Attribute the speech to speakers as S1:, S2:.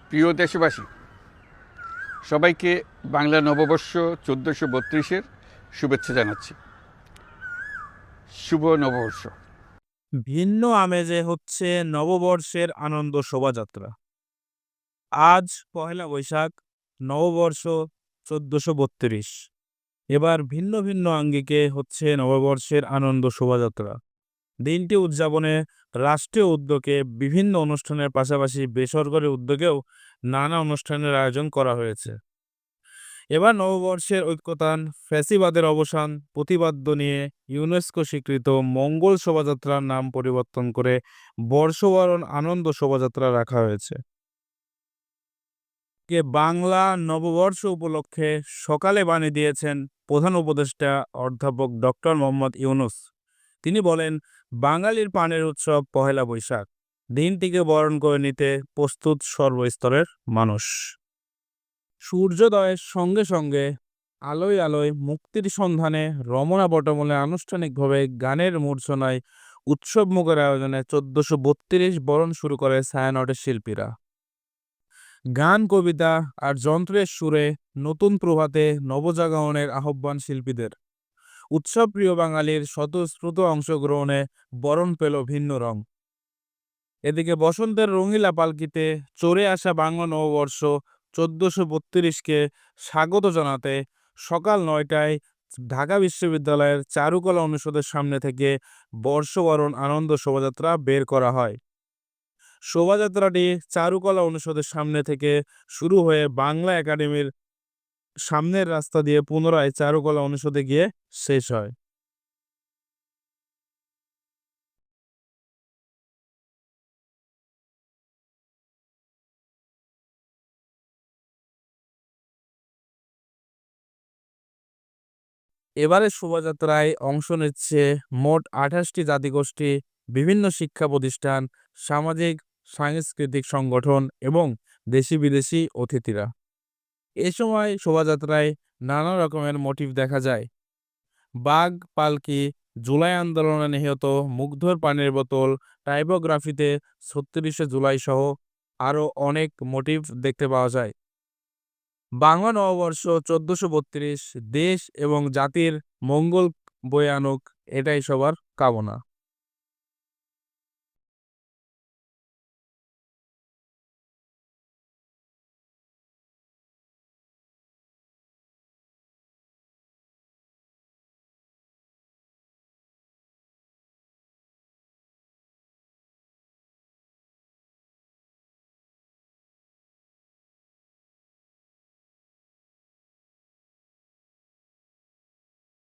S1: প্রিয় দেশবাসী, সবাইকে বাংলা নববর্ষ 1432-এর শুভেচ্ছা জানাচ্ছি। শুভ নববর্ষ।
S2: ভিন্ন আমেজে হচ্ছে নববর্ষের আনন্দ শোভাযাত্রা। আজ পহেলা বৈশাখ, নববর্ষ 1432। এবার ভিন্ন ভিন্ন আঙ্গিকে হচ্ছে নববর্ষের আনন্দ শোভাযাত্রা। দিনটি উদযাপনে রাষ্ট্রীয় উদ্যোগে বিভিন্ন অনুষ্ঠানের পাশাপাশি বেসরকারি উদ্যোগেও নানা অনুষ্ঠানের আয়োজন করা হয়েছে। এবার নববর্ষের ঐক্যতান, ফ্যাসিবাদের অবসান প্রতিপাদ্য নিয়ে ইউনেস্কো স্বীকৃত মঙ্গল শোভাযাত্রার নাম পরিবর্তন করে বর্ষবরণ আনন্দ শোভাযাত্রা রাখা হয়েছে। বাংলা নববর্ষ উপলক্ষে সকালে বাণী দিয়েছেন প্রধান উপদেষ্টা অধ্যাপক ডক্টর মোহাম্মদ ইউনূস। তিনি বলেন, বাঙালির প্রাণের উৎসব পহেলা বৈশাখ, দিনটিকে বরণ করে নিতে প্রস্তুত সর্বস্তরের মানুষ। সূর্যোদয়ের সঙ্গে সঙ্গে আলোয় আলোয় মুক্তির সন্ধানে রমনা বটমূলে আনুষ্ঠানিকভাবে গানের মূর্ছনায় উৎসবমুখর আয়োজনে 1432 বরণ শুরু করে ছায়ানটের শিল্পীরা। গান, কবিতা আর যন্ত্রের সুরে নতুন প্রভাতে নবজাগরণের আহ্বান শিল্পীদের। উৎসবপ্রিয় বাঙালির স্বতঃস্ফূর্ত অংশগ্রহণে বরণ পেল ভিন্ন রং। এদিকে বসন্তের রঙিলা পালকিতে চড়ে আসা বাংলা নববর্ষ 1432-কে স্বাগত জানাতে সকাল 9টায় ঢাকা বিশ্ববিদ্যালয়ের চারুকলা অনুষদের সামনে থেকে বর্ষবরণ আনন্দ শোভাযাত্রা বের করা হয়। শোভাযাত্রাটি চারুকলা অনুষদের সামনে থেকে শুরু হয়ে বাংলা একাডেমির সামনের রাস্তা দিয়ে পুনরায় চারুকলা অনুষদে গিয়ে শেষ হয়। এবারের শোভাযাত্রায় অংশ নিচ্ছে মোট 28টি জাতিগোষ্ঠী, বিভিন্ন শিক্ষা প্রতিষ্ঠান, সামাজিক সাংস্কৃতিক সংগঠন এবং দেশি বিদেশি অতিথিরা। এ সময় শোভাযাত্রায় নানা রকমের মোটিভ দেখা যায়। বাঘ, পালকি, জুলাই আন্দোলনে নিহত মুগ্ধর পানির বোতল, টাইপোগ্রাফিতে 36শে জুলাই সহ আরও অনেক মোটিভ দেখতে পাওয়া যায়। বাংলা নববর্ষ 1432 দেশ এবং জাতির মঙ্গল বয়ে আনুক, এটাই সবার কামনা।